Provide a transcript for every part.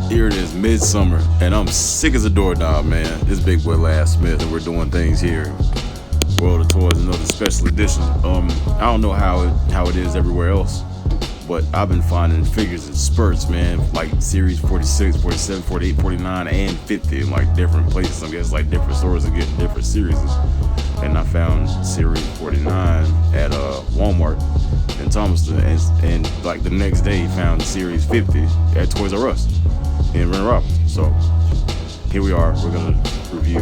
Here it is, midsummer, and I'm sick as a doorknob, man. This big boy Last Smith, and we're doing things here. World of Toys, another special edition. I don't know how it is everywhere else, but I've been finding figures in spurts, man. Like series 46, 47, 48, 49, and 50 in like different places. I guess like different stores are getting different series. And I found series 49 at Walmart in Thomaston, and like the next day found series 50 at Toys R Us in Grand Rapids. So here we are. We're gonna review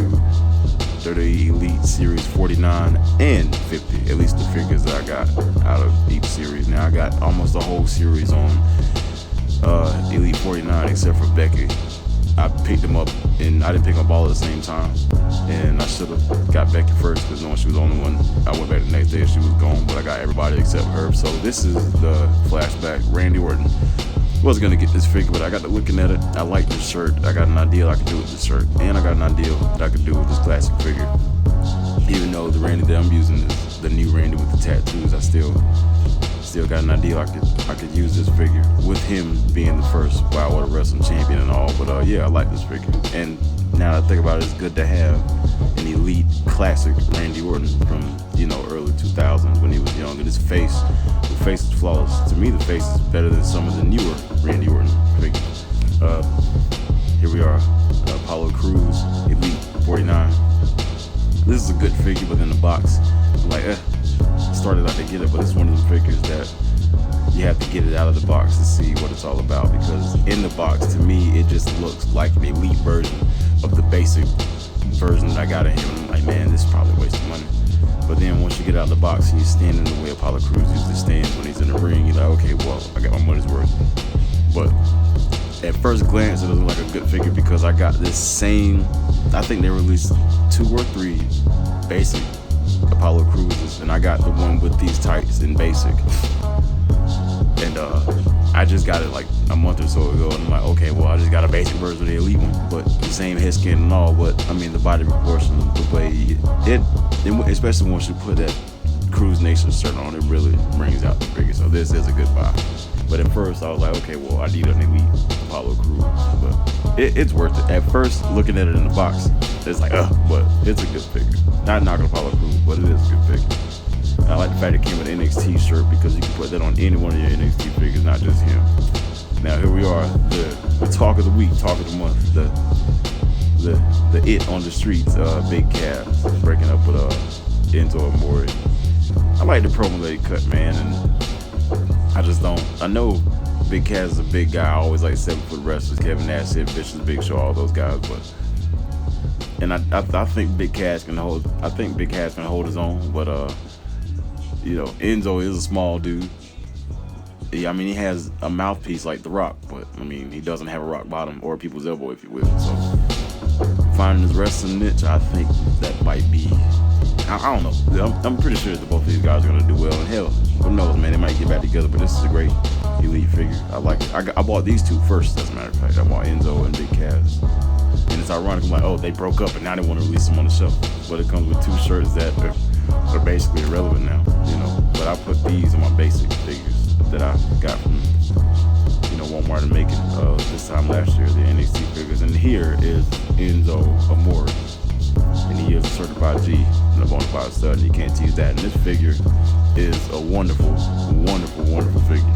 WWE Elite Series 49 and 50, at least the figures that I got out of each series. Now I got almost the whole series on Elite 49 except for Becky. I picked them up, and I didn't pick up all at the same time, and I should have got Becky first because knowing she was the only one. I went back the next day and she was gone, but I got everybody except her. So this is the Flashback Randy Orton. Wasn't gonna get this figure, but I got to looking at it. I like this shirt. I got an idea I could do with this shirt, and I got an idea that I could do with this classic figure. Even though the Randy that I'm using is the new Randy with the tattoos, I still got an idea I could use this figure with him being the first Wild Water Wrestling champion and all. But yeah, I like this figure, and now that I think about it, it's good to have an elite classic Randy Orton from early 2000s when he was young. And his face, the face is flawless. To me, the face is better than some of the newer Randy Orton figures. Here we are, Apollo Crews Elite 49. This is a good figure within the box. I'm like, started out to get it, but it's one of the figures that you have to get it out of the box to see what it's all about, because in the box, to me, it just looks like an elite version of the basic version that I got of him. And I'm like, man, this is probably a waste of money. But then once you get out of the box and you stand in the way Apollo Crews usually stands when he's in the ring, you're like, okay, well, I got my money's worth. But at first glance, it doesn't look like a good figure because I got this same, I think they released 2 or 3 basic Apollo Crews, and I got the one with these tights in basic. And I just got it like a month or so ago, and I'm like, okay, well, I just got a basic version of the elite one, but the same head skin and all. But I mean, the body proportion, the way it especially once you put that Cruise Nation shirt on, it really brings out the figure. So this is a good buy. But at first, I was like, okay, well, I need an elite Apollo Crews, but it's worth it. At first, looking at it in the box, it's like, but it's a good figure. Not knocking Apollo Crews, but it is a good figure. I like the fact it came with an NXT shirt because you can put that on any one of your NXT figures, not just him. Now here we are, the talk of the week, talk of the month, the it on the streets, Big Cass breaking up with Enzo Amore. I like the promo that he cut, man, and I just don't. I know Big Cass is a big guy. I always like 7-foot wrestlers, Kevin Nash, Sid Vicious, Big Show, all those guys, but. And I think Big Cass can hold. I think Big Cass can hold his own, but Enzo is a small dude. I mean, he has a mouthpiece like The Rock, but I mean, he doesn't have a rock bottom or people's elbow, if you will. So finding his wrestling niche, I think that might be. I don't know. I'm pretty sure that both of these guys are gonna do well. And hell, who knows, man? They might get back together. But this is a great elite figure. I like it. I bought these 2 first, as a matter of fact. I bought Enzo and Big Cass. And it's ironic, I'm like, oh, they broke up and now they want to release them on the shelf. But it comes with 2 shirts that are basically irrelevant now, But I put these in my basic figures that I got from, Walmart and Macon this time last year, the NXT figures. And here is Enzo Amore. And he is a certified G and a bona fide stud, and you can't tease that. And this figure is a wonderful, wonderful, wonderful figure.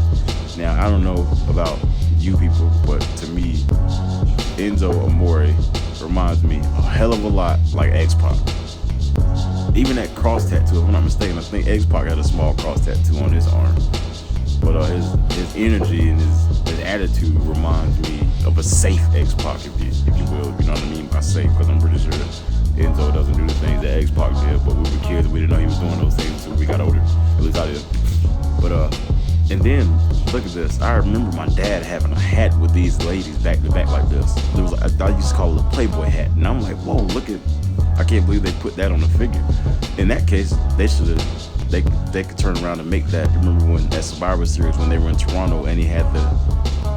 Now, I don't know about you people, but to me, Enzo Amore reminds me a hell of a lot like X-Pac. Even that cross tattoo, if I'm not mistaken, I think X-Pac had a small cross tattoo on his arm. But his energy and his attitude reminds me of a safe X-Pac, if you will, if you know what I mean by safe, because I'm pretty sure Enzo doesn't do the things that X-Pac did, but we were kids, we didn't know he was doing those things until we got older. At least I did. But and then look at this. I remember my dad having a hat with these ladies back to back like this. There was I used to call it a Playboy hat, and I'm like, whoa, look at! I can't believe they put that on the figure. In that case, they should have. They could turn around and make that. Remember when at Survivor Series when they were in Toronto and he had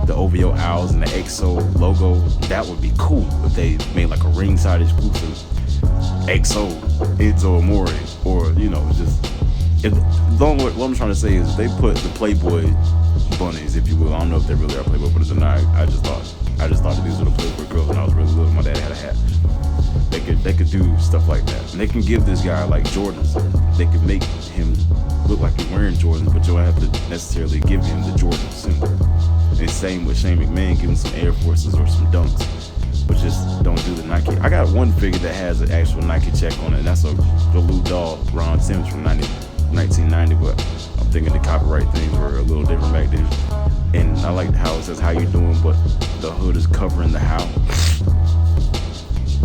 the OVO Owls and the EXO logo? That would be cool if they made like a ringside exclusive EXO Enzo Amore, or just. What I'm trying to say is they put the Playboy bunnies, if you will. I don't know if they really are Playboy bunnies or not. I just thought it'd be And they can give this guy like Jordans. They can make him look like he's wearing Jordans, but you don't have to necessarily give him the Jordan symbol. And same with Shane McMahon, give him some Air Forces or some Dunks, but just don't do the Nike. I got one figure that has an actual Nike check on it, and that's the Lou Doll Ron Sims from 1990, but I'm thinking the copyright things were a little different back then. And I like how it says how you doing, but the hood is covering the how.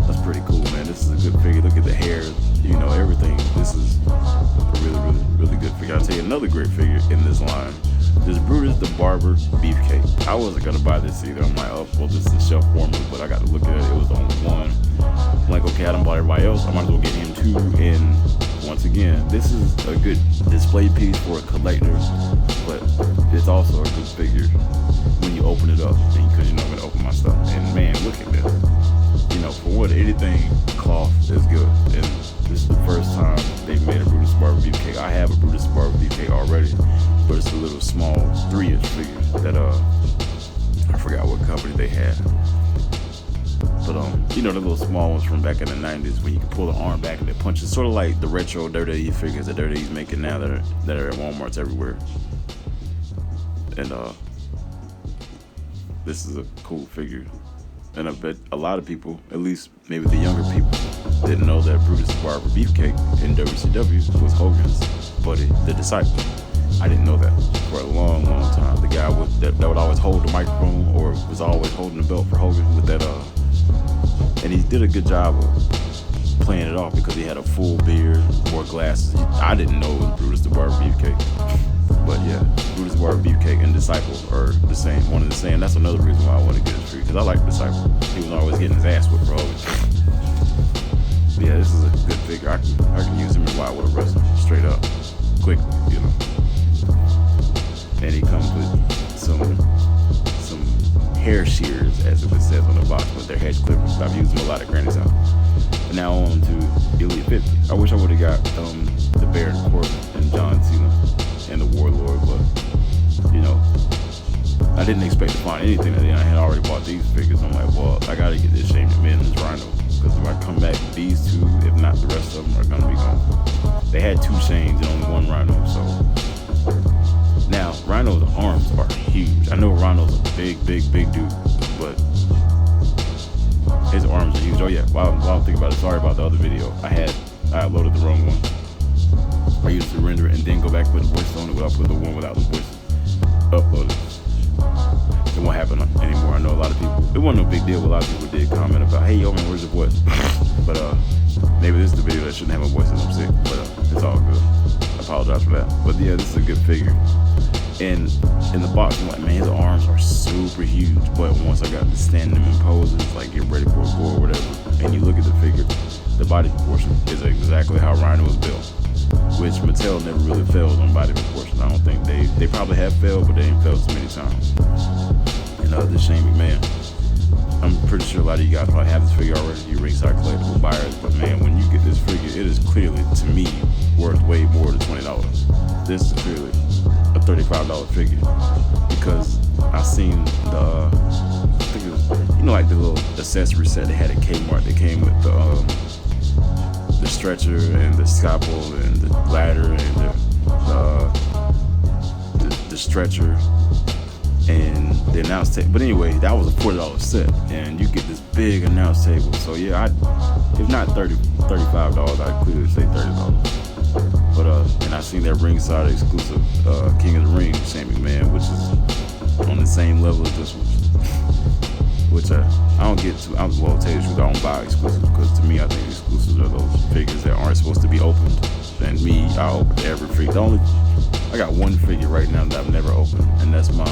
That's pretty cool, man. This is a good figure. Look at the hair, you know, everything. This is a really good figure. I'll tell you another great figure in this line. This Brutus the Barber Beefcake. I wasn't gonna buy this either. I'm like, oh, well, this is a shelf warmer, but I got to look at it. It was on one. I'm like, okay, I done bought everybody else. I might as well get him too. And once again, this is a good display piece for a collector, but it's also a good figure when you open it up, because you know I'm gonna open my stuff. And man, look at this. You know, for what, anything cloth is good. And this is the first time they've made a Brutus Barber Beefcake. I have a Brutus Barber Beefcake already, but it's a little small 3-inch figure that I forgot what company they had. But you know, the little small ones from back in the 90s when you can pull the arm back and it punches, sort of like the retro WWE figures that WWE's making now that are at Walmarts everywhere. And this is a cool figure. And I bet a lot of people, at least maybe the younger people, didn't know that Brutus Barber Beefcake in WCW was Hogan's buddy, the Disciple. I didn't know that for a long time. The guy that would always hold the microphone or was always holding the belt for Hogan with that, and he did a good job of playing it off because he had a full beard, wore glasses. I didn't know it was Brutus the Barber Beefcake. But yeah, Brutus Barber Beefcake and Disciple are the same, one of the same. That's another reason why I want to get his figure, because I like Disciple. He was always getting his ass whipped for Hogan. But yeah, this is a good figure. I can use him in Wildwood Wrestling straight up, quickly, you know. And he comes with some hair shears, as it says on the box, but they're hedge clippers. I've used them a lot at Granny's house. And now on to Elite 50. I wish I would have got the Baron Corbin and John Cena and the Warlord, but you know, I didn't expect to find anything that I had already bought these figures. I'm like, well, I gotta get this Shane McMahon and this Rhino, because if I come back, these two, if not the rest of them, are gonna be gone. They had 2 Shanes and only 1 Rhino, so now Rhino's arms are huge. I know Rhino's a big dude, but his arms are huge. Oh yeah, while I'm thinking about it, sorry about the other video. I uploaded the wrong one. I used to render it and then go back and put the voice on it, but I'll put the one without the voice uploaded. It won't happen anymore. I know a lot of people, it wasn't no big deal, but a lot of people did comment about, hey, yo, man, where's your voice? But maybe this is the video that shouldn't have my voice and I'm sick, but it's all good. I apologize for that. But yeah, this is a good figure. And in the box, I'm like, man, his arms are super huge. But once I got to stand them in poses, like get ready for a go or whatever, and you look at the figure, the body proportion is exactly how Rhino was built, which Mattel never really failed on body proportion. I don't think they probably have failed, but they ain't failed so many times. And this Shane McMahon, I'm pretty sure a lot of you guys probably have this figure already, you ringside collectible buyers, but man, when you get this figure, it is clearly, to me, worth way more than $20. This is clearly a $35 figure, because I seen I think it was, you know, like the little accessory set they had at Kmart that came with the stretcher and the scalpel and the ladder and the stretcher and the announce table. But anyway, that was a $40 set, and you get this big announce table. So yeah, if not $35, I'd clearly say $30. But and I seen that ringside exclusive King of the Ring Shane McMahon, which is on the same level as this one. Which I don't get to. Well, tell you the truth, I don't buy exclusives, because to me, I think exclusives are those figures that aren't supposed to be opened. And me, I open every figure. I got one figure right now that I've never opened, and that's my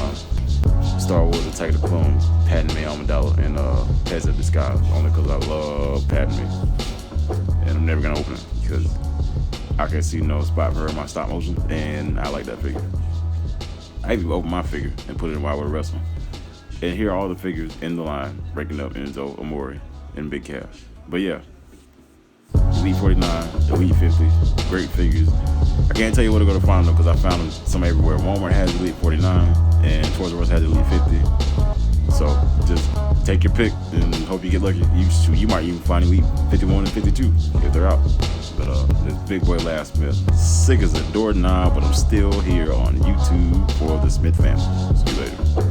Star Wars Attack of the Clones, Padme Amidala, and Pez of Disguise, only because I love Padme. And I'm never gonna open it, because I can see no spot for her in my stop motion, and I like that figure. I even opened my figure and put it in Wildwood Wrestling. And here are all the figures in the line, breaking up Enzo, Amore, and Big Cash. But yeah, Elite 49, Elite 50, great figures. I can't tell you where to go to find them, because I found them some everywhere. Walmart has Elite 49, and Toys R Us has Elite 50. So just take your pick and hope you get lucky. You might even find week 51 and 52 if they're out. But this big boy Last Smith, sick as a doorknob, but I'm still here on YouTube for the Smith family. See you later.